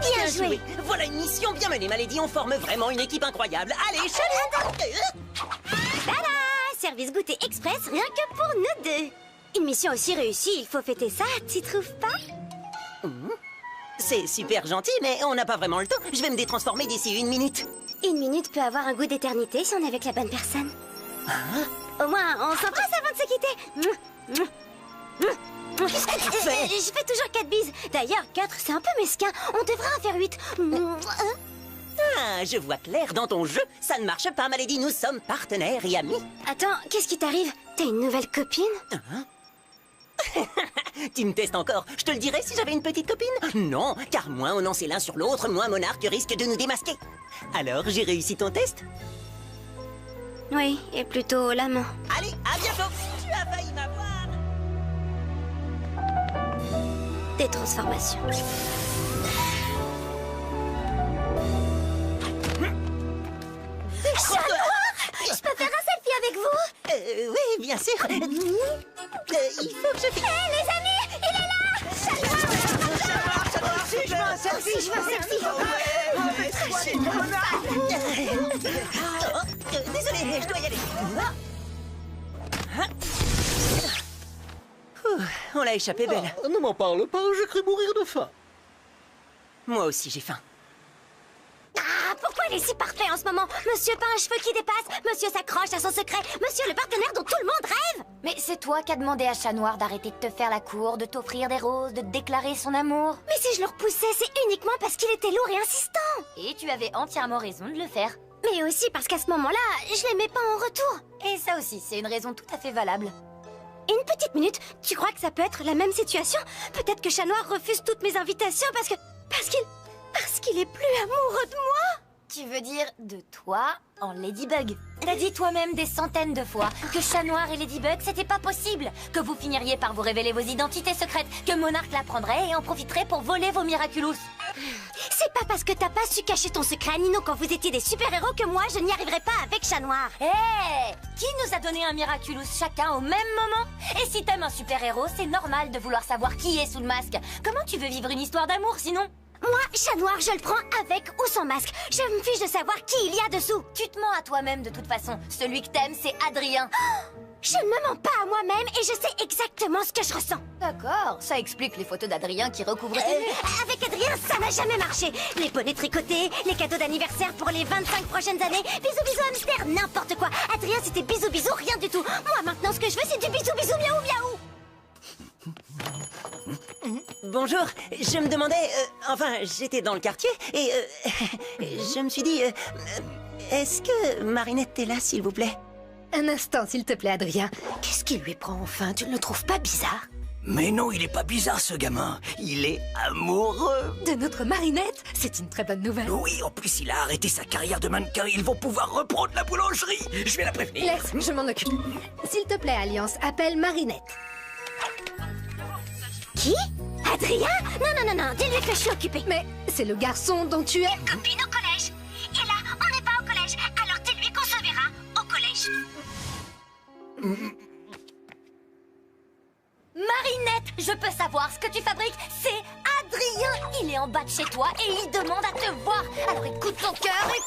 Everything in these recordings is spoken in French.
Bien joué. Voilà une mission bien menée, Malédie. On forme vraiment une équipe incroyable. Allez, chalet. Tada! Service goûter express rien que pour nous deux. Une mission aussi réussie, il faut fêter ça, tu trouves pas? C'est super gentil, mais on n'a pas vraiment le temps. Je vais me détransformer d'ici 1 minute. 1 minute peut avoir un goût d'éternité si on est avec la bonne personne. Au moins, on s'embrasse avant de se quitter. Qu'est-ce que tu fais? Je fais toujours 4 bises. D'ailleurs, 4, c'est un peu mesquin. On devrait en faire 8. Ah, je vois clair dans ton jeu. Ça ne marche pas, Malédie. Nous sommes partenaires et amis. Attends, qu'est-ce qui t'arrive? T'as une nouvelle copine? Tu me testes encore. Je te le dirais si j'avais une petite copine? Non, car moins on en sait l'un sur l'autre, moins Monarque risque de nous démasquer. Alors, j'ai réussi ton test? Oui, et plutôt l'amant. Allez, à bientôt. Tu as failli m'avoir. Des transformations. Je peux faire un selfie avec vous? Oui, bien sûr. Il faut que je... Hé, les amis, il est là! Je veux un selfie, je veux un selfie. Désolé, je dois y aller. On l'a échappé belle. Ne m'en parle pas, j'ai cru mourir de faim. Moi aussi, j'ai faim. Ah, pourquoi il est si parfait en ce moment? Monsieur pas un cheveu qui dépasse, monsieur s'accroche à son secret, monsieur le partenaire dont tout le monde rêve. Mais c'est toi qui as demandé à Chat Noir d'arrêter de te faire la cour, de t'offrir des roses, de te déclarer son amour. Mais si je le repoussais, c'est uniquement parce qu'il était lourd et insistant. Et tu avais entièrement raison de le faire. Mais aussi parce qu'à ce moment-là, je l'aimais pas en retour. Et ça aussi, c'est une raison tout à fait valable. Une petite minute, tu crois que ça peut être la même situation? Peut-être que Chat Noir refuse toutes mes invitations parce qu'il est plus amoureux de moi. Tu veux dire de toi en Ladybug. T'as dit toi-même des centaines de fois que Chat Noir et Ladybug c'était pas possible, que vous finiriez par vous révéler vos identités secrètes, que Monarque l'apprendrait et en profiterait pour voler vos Miraculous. C'est pas parce que t'as pas su cacher ton secret à Nino quand vous étiez des super-héros que moi je n'y arriverai pas avec Chat Noir. Hé, qui nous a donné un Miraculous chacun au même moment? Et si t'aimes un super-héros, c'est normal de vouloir savoir qui est sous le masque. Comment tu veux vivre une histoire d'amour sinon? Moi, Chat Noir, je le prends avec ou sans masque. Je me fiche de savoir qui il y a dessous. Tu te mens à toi-même de toute façon. Celui que t'aimes, c'est Adrien. Je ne me mens pas à moi-même et je sais exactement ce que je ressens. D'accord, ça explique les photos d'Adrien qui recouvrent tes murs. Avec Adrien, ça n'a jamais marché. Les bonnets tricotés, les cadeaux d'anniversaire pour les 25 prochaines années, bisous bisous hamster, n'importe quoi. Adrien, c'était bisous bisous, rien du tout. Moi, maintenant, ce que je veux, c'est du bisou bisou miaou miaou. Bonjour, je me demandais... enfin, j'étais dans le quartier et... je me suis dit... est-ce que Marinette est là, s'il vous plaît? Un instant, s'il te plaît, Adrien. Qu'est-ce qui lui prend enfin? Tu ne le trouves pas bizarre? Mais non, il est pas bizarre, ce gamin. Il est amoureux. De notre Marinette? C'est une très bonne nouvelle. Oui, en plus, il a arrêté sa carrière de mannequin. Ils vont pouvoir reprendre la boulangerie. Je vais la prévenir. Laisse, je m'en occupe. S'il te plaît, Alliance, appelle Marinette. Qui? Adrien? Non, dis-lui que je suis occupée. Mais c'est le garçon dont tu es... Copine au collège. Et là, on n'est pas au collège, alors dis-lui qu'on se verra au collège. Marinette, je peux savoir ce que tu fabriques. C'est Adrien. Il est en bas de chez toi et il demande à te voir. Alors écoute ton cœur et...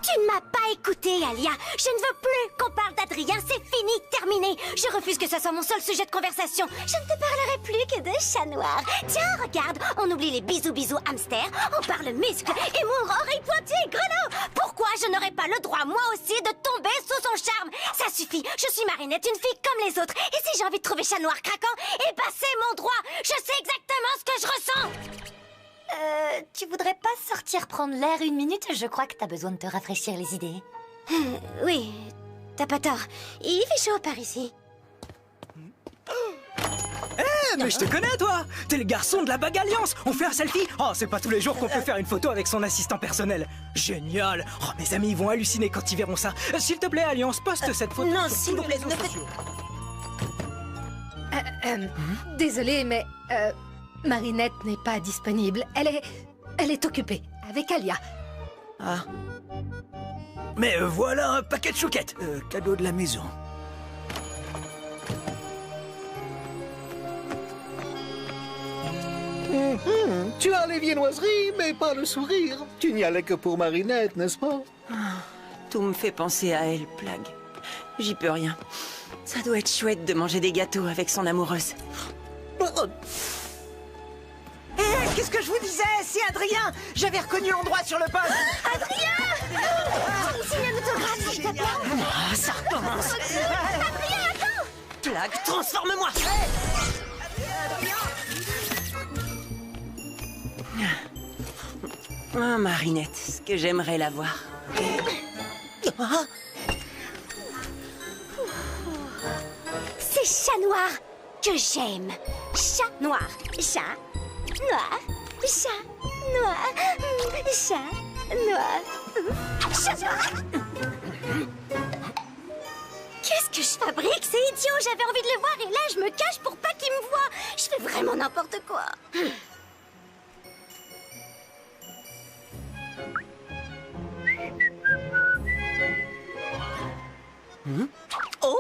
Tu ne m'as pas écouté, Alia. Je ne veux plus qu'on parle d'Adrien. C'est fini, terminé. Je refuse que ce soit mon seul sujet de conversation. Je ne te parlerai plus que de Chat Noir. Tiens, regarde, on oublie les bisous bisous hamster. On parle muscles, humour, oreilles pointées, grelots. Pourquoi je n'aurais pas le droit, moi aussi, de tomber sous son charme? Ça suffit. Je suis Marinette, une fille comme les autres. Et si j'ai envie de trouver Chat Noir craquant, eh ben c'est mon droit. Je sais exactement ce que je ressens. Tu voudrais pas sortir prendre l'air 1 minute? Je crois que t'as besoin de te rafraîchir les idées. Oui, t'as pas tort. Il fait chaud par ici. Mais je te connais, toi! T'es le garçon de la Bague Alliance! On fait un selfie? Oh, c'est pas tous les jours qu'on peut faire une photo avec son assistant personnel. Génial! Oh, mes amis, ils vont halluciner quand ils verront ça. S'il te plaît, Alliance, poste cette photo. Non, sur s'il tous vous les plaît, réseaux ne faites- sociaux. Désolée, mais... Marinette n'est pas disponible. Elle est occupée avec Alia. Ah, Mais voilà un paquet de chouquettes. Cadeau de la maison. Tu as les viennoiseries, mais pas le sourire. Tu n'y allais que pour Marinette, n'est-ce pas? Tout me fait penser à elle, Plague. J'y peux rien. Ça doit être chouette de manger des gâteaux avec son amoureuse. Qu'est-ce que je vous disais? C'est Adrien! J'avais reconnu l'endroit sur le poste! Signe un autographe, s'il te plaît. Ah, ça recommence. Plague, transforme-moi. Ah, Marinette, ce que j'aimerais la voir. Ah, C'est Chat Noir que j'aime. Chat Noir. Chat Noir. Chat Noir. Chat Noir. Chat Noir. Qu'est-ce que je fabrique? C'est idiot. J'avais envie de le voir et là, je me cache pour pas qu'il me voie. Je fais vraiment n'importe quoi. oh.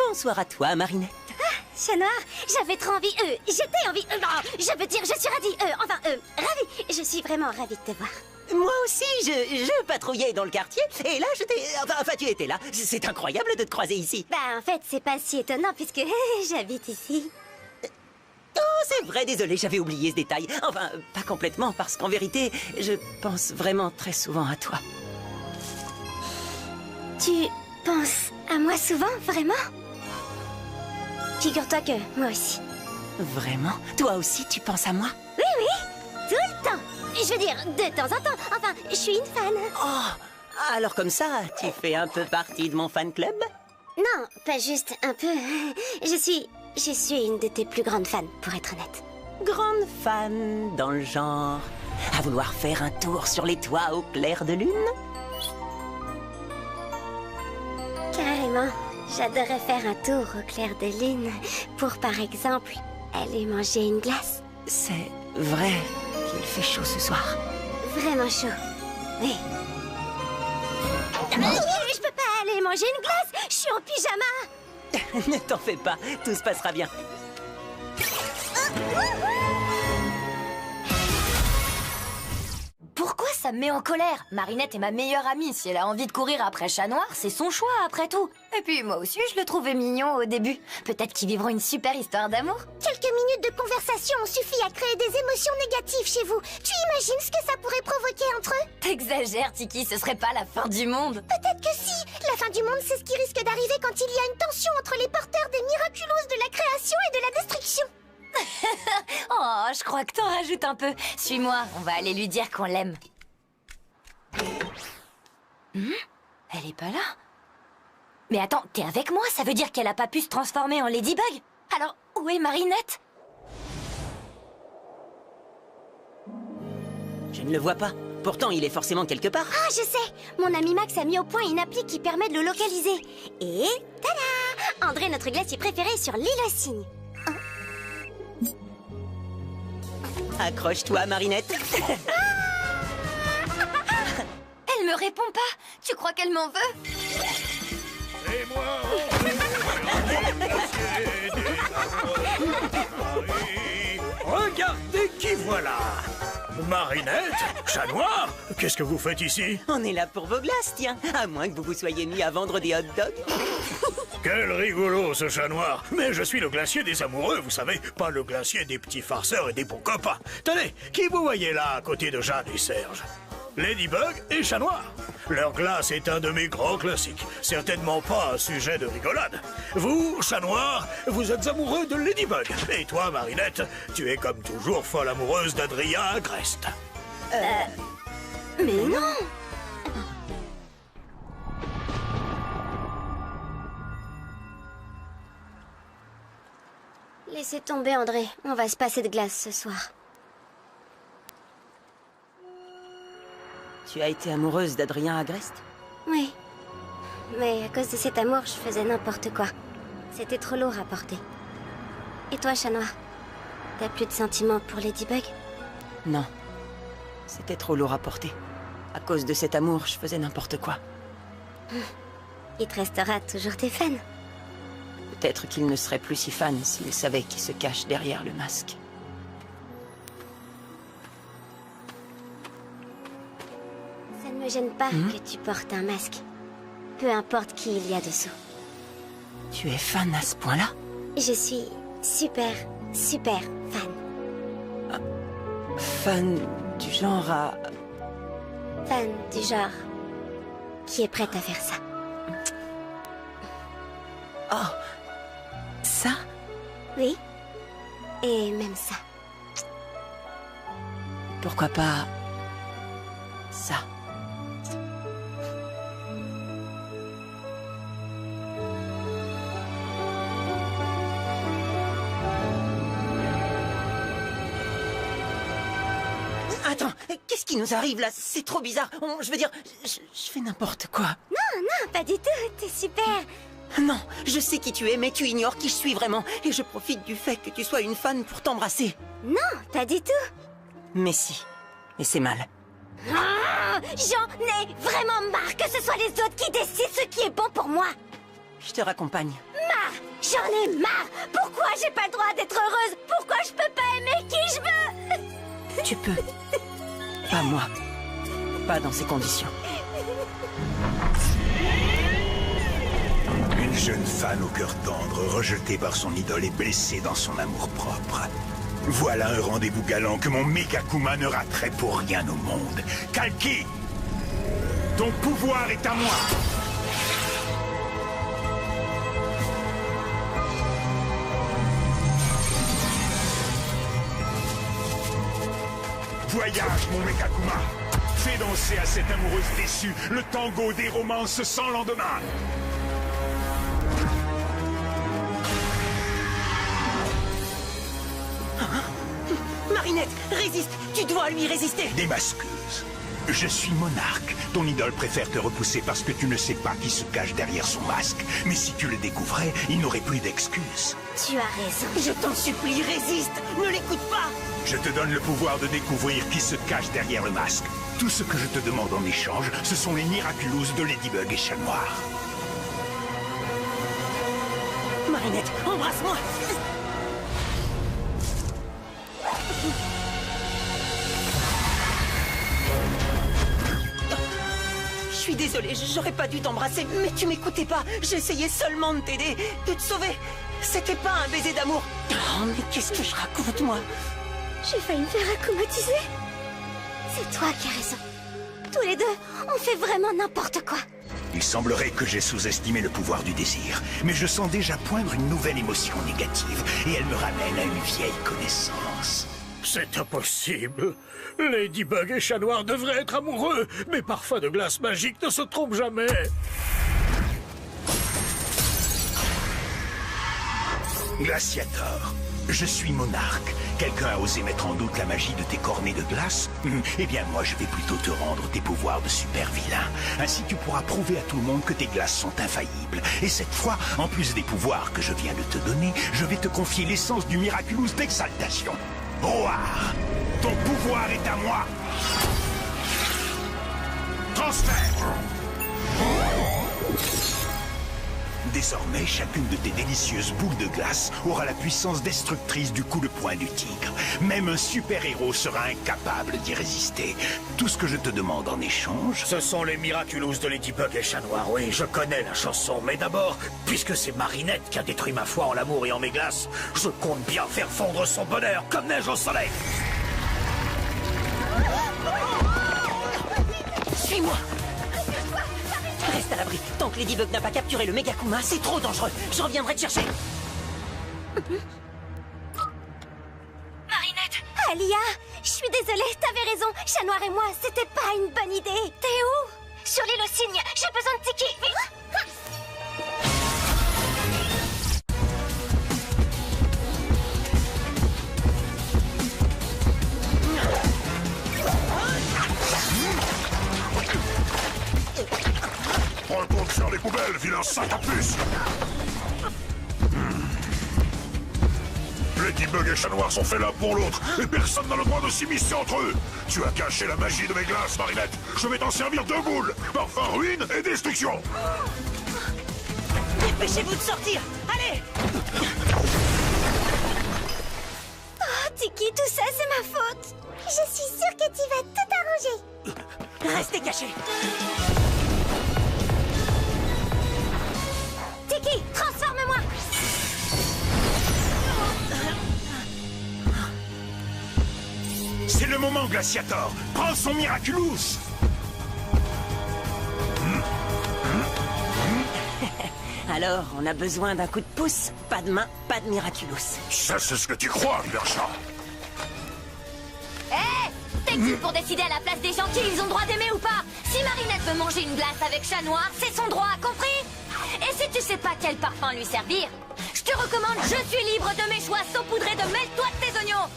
Bonsoir à toi, Marinette. Chat Noir, j'avais trop envie. J'étais envie. Non, je veux dire, je suis ravie. Ravie. Je suis vraiment ravie de te voir. Moi aussi, je patrouillais dans le quartier et là, Enfin, tu étais là. C'est incroyable de te croiser ici. Bah, en fait, c'est pas si étonnant puisque j'habite ici. Oh, c'est vrai, désolé, j'avais oublié ce détail. Enfin, pas complètement, parce qu'en vérité, je pense vraiment très souvent à toi. Tu penses à moi souvent, vraiment? Figure-toi que moi aussi. Vraiment? Toi aussi, tu penses à moi? Oui, tout le temps. Je veux dire, de temps en temps. Enfin, je suis une fan. Oh, alors comme ça, tu fais un peu partie de mon fan club? Non, pas juste un peu. Je suis une de tes plus grandes fans, pour être honnête. Grande fan dans le genre à vouloir faire un tour sur les toits au clair de lune? Carrément. J'adorerais faire un tour au clair de lune pour, par exemple, aller manger une glace. C'est vrai qu'il fait chaud ce soir. Vraiment chaud. Oui. Je peux pas aller manger une glace. Je suis en pyjama. Ne t'en fais pas, tout se passera bien. Pourquoi ça me met en colère? Marinette est ma meilleure amie. Si elle a envie de courir après Chat Noir, c'est son choix après tout. Et puis moi aussi, je le trouvais mignon au début. Peut-être qu'ils vivront une super histoire d'amour. Quelques minutes de conversation ont suffi à créer des émotions négatives chez vous. Tu imagines ce que ça pourrait provoquer entre eux? T'exagères, Tiki, ce serait pas la fin du monde. Peut-être que si. La fin du monde, c'est ce qui risque d'arriver quand il y a une tension entre les porteurs des miraculous de la création et de la destruction. Oh, je crois que t'en rajoutes un peu. Suis-moi, on va aller lui dire qu'on l'aime. Elle est pas là. Mais attends, t'es avec moi? Ça veut dire qu'elle a pas pu se transformer en Ladybug? Alors, où est Marinette? Je ne le vois pas. Pourtant, il est forcément quelque part. Ah, je sais. Mon ami Max a mis au point une appli qui permet de le localiser. Et tada! André, notre glacier préféré sur l'île aux cygnes. Accroche-toi, Marinette. Elle me répond pas. Tu crois qu'elle m'en veut? Et moi, regardez qui voilà! Marinette? Chat Noir? Qu'est-ce que vous faites ici? On est là pour vos glaces, tiens. À moins que vous vous soyez mis à vendre des hot dogs. Quel rigolo ce Chat Noir! Mais je suis le glacier des amoureux, vous savez, pas le glacier des petits farceurs et des bons copains. Tenez, qui vous voyez là à côté de Jeanne et Serge? Ladybug et Chat Noir. Leur glace est un de mes grands classiques, certainement pas un sujet de rigolade. Vous, Chat Noir, vous êtes amoureux de Ladybug. Et toi, Marinette, tu es comme toujours folle amoureuse d'Adrien Agreste. Mais non! Laissez tomber, André. On va se passer de glace ce soir. Tu as été amoureuse d'Adrien Agreste? Oui. Mais à cause de cet amour, je faisais n'importe quoi. C'était trop lourd à porter. Et toi, Chat Noir? T'as plus de sentiments pour Ladybug? Non. C'était trop lourd à porter. À cause de cet amour, je faisais n'importe quoi. Il te restera toujours tes fans. Peut-être qu'il ne serait plus si fan s'il savait qui se cache derrière le masque. Ça ne me gêne pas que tu portes un masque. Peu importe qui il y a dessous. Tu es fan à ce point-là? Je suis super, super fan. Fan du genre à... Fan du genre qui est prête à faire ça. Oh, ça? Oui. Et même ça. Pourquoi pas... ça? Attends, qu'est-ce qui nous arrive là? C'est trop bizarre. Je veux dire, je fais n'importe quoi. Non, pas du tout. T'es super. Non, je sais qui tu es, mais tu ignores qui je suis vraiment. Et je profite du fait que tu sois une fan pour t'embrasser. Non, pas du tout. Mais si. Et c'est mal. J'en ai vraiment marre que ce soit les autres qui décident ce qui est bon pour moi. Je te raccompagne. Marre. J'en ai marre. Pourquoi j'ai pas le droit d'être heureuse? Pourquoi je peux pas aimer qui je veux? Tu peux. Pas moi. Pas dans ces conditions. Une jeune fan au cœur tendre, rejetée par son idole et blessée dans son amour-propre. Voilà un rendez-vous galant que mon Megakuma ne raterait pour rien au monde. Kalki, ton pouvoir est à moi. Voyage, mon Megakuma. Fais danser à cette amoureuse déçue le tango des romances sans lendemain. Marinette, résiste! Tu dois lui résister! Des masqueuses. Je suis monarque. Ton idole préfère te repousser parce que tu ne sais pas qui se cache derrière son masque. Mais si tu le découvrais, il n'aurait plus d'excuses. Tu as raison. Je t'en supplie, résiste! Ne l'écoute pas! Je te donne le pouvoir de découvrir qui se cache derrière le masque. Tout ce que je te demande en échange, ce sont les Miraculous de Ladybug et Chat Noir. Marinette, embrasse-moi! Je suis désolée, j'aurais pas dû t'embrasser, mais tu m'écoutais pas. J'essayais seulement de t'aider, de te sauver. C'était pas un baiser d'amour. Oh, mais qu'est-ce que je raconte, moi? J'ai failli me faire accommotiser. C'est toi qui as raison. Tous les deux, on fait vraiment n'importe quoi. Il semblerait que j'ai sous-estimé le pouvoir du désir, mais je sens déjà poindre une nouvelle émotion négative, et elle me ramène à une vieille connaissance. C'est impossible. Ladybug et Chat Noir devraient être amoureux, mais Parfum de glace magique ne se trompe jamais. Glaciator, je suis monarque. Quelqu'un a osé mettre en doute la magie de tes cornets de glace? Eh bien, moi, je vais plutôt te rendre tes pouvoirs de super vilain. Ainsi, tu pourras prouver à tout le monde que tes glaces sont infaillibles. Et cette fois, en plus des pouvoirs que je viens de te donner, je vais te confier l'essence du Miraculous d'exaltation. Roar, ton pouvoir est à moi. Transfert. Désormais, chacune de tes délicieuses boules de glace aura la puissance destructrice du coup de poing du tigre. Même un super-héros sera incapable d'y résister. Tout ce que je te demande en échange... Ce sont les Miraculous de Ladybug et Chat Noir. Oui, je connais la chanson. Mais d'abord, puisque c'est Marinette qui a détruit ma foi en l'amour et en mes glaces, je compte bien faire fondre son bonheur comme neige au soleil. Suis-moi! Reste à l'abri. Tant que Ladybug n'a pas capturé le Megakuma, c'est trop dangereux. Je reviendrai te chercher. Marinette! Alia, je suis désolée, t'avais raison. Chat Noir et moi, c'était pas une bonne idée. T'es où? Sur l'île aux cygnes. J'ai besoin de Tiki. Prends le compte sur les poubelles, vilain sac à puce. Ladybug et Chat Noir sont faits l'un pour l'autre, et personne n'a le droit de s'immiscer entre eux. Tu as caché la magie de mes glaces, Marinette. Je vais t'en servir deux boules. Parfum, ruine et destruction. Dépêchez-vous de sortir. Allez! Oh, Tiki, tout ça, c'est ma faute. Je suis sûre que tu vas tout arranger. Restez cachés. Tiki, transforme-moi. C'est le moment, Glaciator. Prends son Miraculous. Alors, on a besoin d'un coup de pouce. Pas de main, pas de Miraculous. Ça, c'est ce que tu crois, Riverchat. Hé, t'es qui pour décider à la place des gens qui ils ont le droit d'aimer ou pas? Si Marinette veut manger une glace avec Chat Noir, c'est son droit, compris? Et si tu sais pas quel parfum lui servir, je te recommande Je suis libre de mes choix saupoudrés de mêle-toi de tes oignons.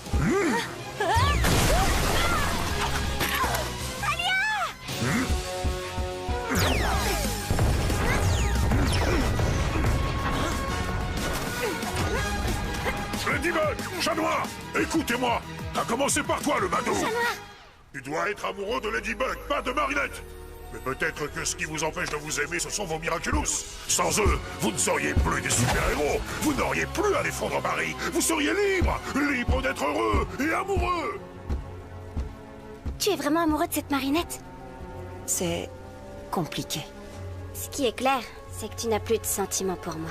Ladybug, Chat Noir, écoutez-moi. À commencer par toi, le mado. Chat Noir. Tu dois être amoureux de Ladybug, pas de Marinette. Mais peut-être que ce qui vous empêche de vous aimer, ce sont vos Miraculous. Sans eux, vous ne seriez plus des super-héros. Vous n'auriez plus à défendre Paris. Vous seriez libre, libre d'être heureux et amoureux. Tu es vraiment amoureux de cette Marinette? C'est compliqué. Ce qui est clair, c'est que tu n'as plus de sentiments pour moi.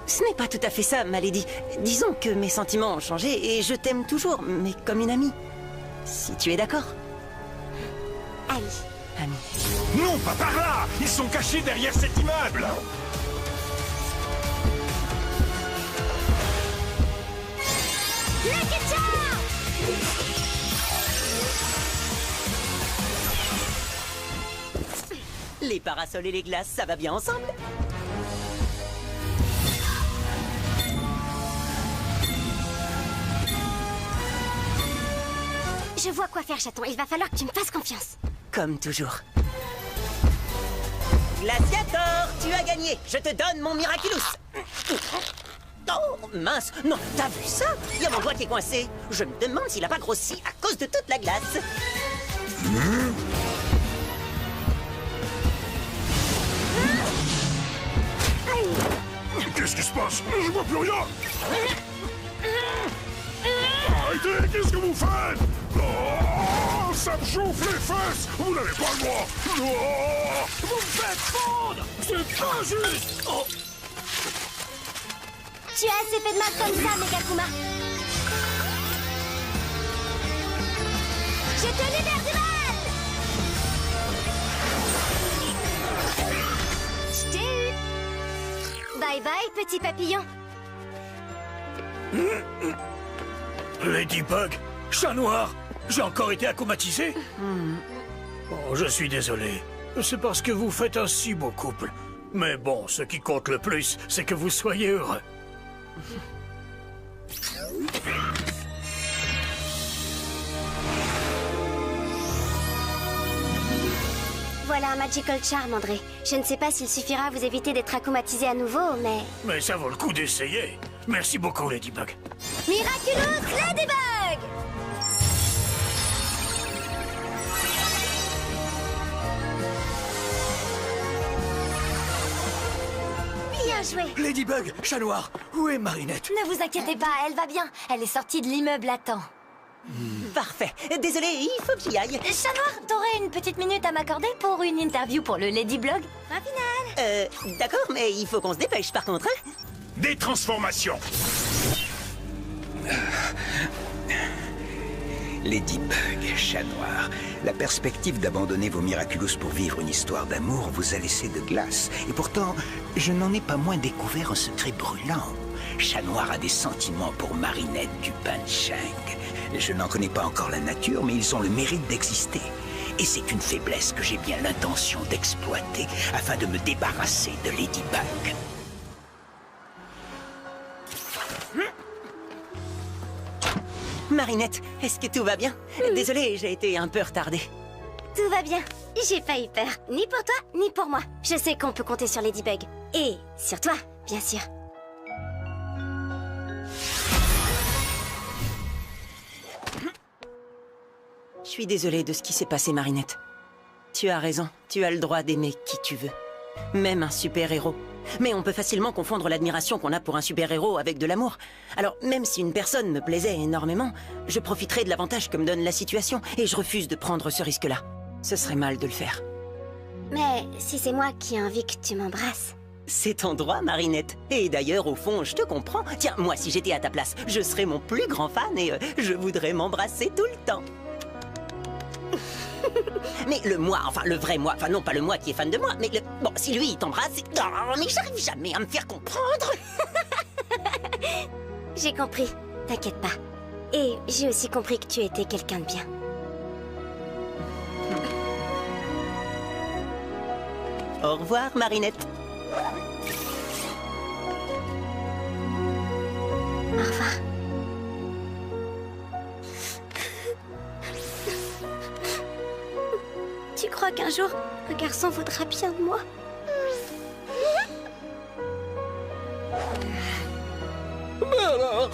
Ce n'est pas tout à fait ça, ma lady. Disons que mes sentiments ont changé et je t'aime toujours, mais comme une amie. Si tu es d'accord. Ami. Amie. Non, pas par là. Ils sont cachés derrière cet immeuble. Lucky Charm! Les parasols et les glaces, ça va bien ensemble? Je vois quoi faire, chaton. Il va falloir que tu me fasses confiance. Comme toujours. Glaciator, tu as gagné. Je te donne mon Miraculous. Oh, mince. Non, t'as vu ça? Il y a mon doigt qui est coincé. Je me demande s'il a pas grossi à cause de toute la glace. Qu'est-ce qui se passe? Je vois plus rien. Arrêtez, qu'est-ce que vous faites? Oh, ça me chauffe les fesses. Vous n'avez pas le droit. Oh, vous me faites fondre. C'est pas juste. Oh. Tu as assez fait de mal comme ça, Megakuma. Je te libère du mal. Je t'ai eu. Bye bye, petit papillon. Ladybug, Chat Noir, j'ai encore été acclimatisé. Oh, je suis désolé. C'est parce que vous faites un si beau couple. Mais bon, ce qui compte le plus, c'est que vous soyez heureux. Voilà un Magical Charm, André. Je ne sais pas s'il suffira à vous éviter d'être acclimatisé à nouveau, mais... Mais ça vaut le coup d'essayer. Merci beaucoup, Ladybug. Miraculous Ladybug! Bien joué. Ladybug, Chat Noir, où est Marinette? Ne vous inquiétez pas, elle va bien. Elle est sortie de l'immeuble à temps. Parfait. Désolé, il faut que j'y aille. Chat Noir, t'aurais une petite minute à m'accorder pour une interview pour le Ladyblog? Fin finale. D'accord, mais il faut qu'on se dépêche par contre, hein? Des transformations. Ladybug, Chat Noir, la perspective d'abandonner vos Miraculous pour vivre une histoire d'amour vous a laissé de glace. Et pourtant, je n'en ai pas moins découvert un secret brûlant. Chat Noir a des sentiments pour Marinette du Bansheng. Je n'en connais pas encore la nature, mais ils ont le mérite d'exister. Et c'est une faiblesse que j'ai bien l'intention d'exploiter afin de me débarrasser de Ladybug. Marinette, est-ce que tout va bien? Désolé, j'ai été un peu retardée. Tout va bien. J'ai pas eu peur. Ni pour toi, ni pour moi. Je sais qu'on peut compter sur Ladybug. Et sur toi, bien sûr. suis désolée de ce qui s'est passé, Marinette. Tu as raison, tu as le droit d'aimer qui tu veux. Même un super-héros. Mais on peut facilement confondre l'admiration qu'on a pour un super-héros avec de l'amour. Alors, même si une personne me plaisait énormément, je profiterai de l'avantage que me donne la situation et je refuse de prendre ce risque-là. Ce serait mal de le faire. Mais si c'est moi qui ai envie que tu m'embrasses... C'est ton droit, Marinette. Et d'ailleurs, au fond, je te comprends. Tiens, moi, si j'étais à ta place, je serais mon plus grand fan et je voudrais m'embrasser tout le temps. Mais le moi, enfin le vrai moi, enfin non pas le moi qui est fan de moi, mais le... Bon, si lui il t'embrasse, c'est... Oh, mais j'arrive jamais à me faire comprendre. J'ai compris, t'inquiète pas. Et j'ai aussi compris que tu étais quelqu'un de bien. Au revoir, Marinette. Au revoir. Tu crois qu'un jour, un garçon voudra bien de moi? Mais alors,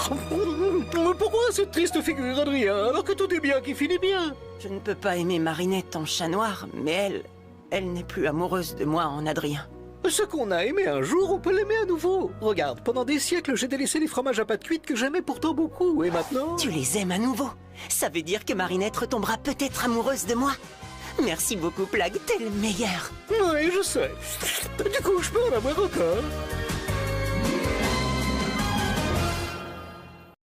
pourquoi cette triste figure, Adrien, alors que tout est bien qui finit bien? Je ne peux pas aimer Marinette en chat noir, mais elle n'est plus amoureuse de moi en Adrien. Ce qu'on a aimé un jour, on peut l'aimer à nouveau. Regarde, pendant des siècles, j'ai délaissé les fromages à pâte cuite que j'aimais pourtant beaucoup, et maintenant... Tu les aimes à nouveau? Ça veut dire que Marinette retombera peut-être amoureuse de moi. Merci beaucoup, Plagg, t'es le meilleur. Oui, je sais. Du coup, je peux en avoir encore.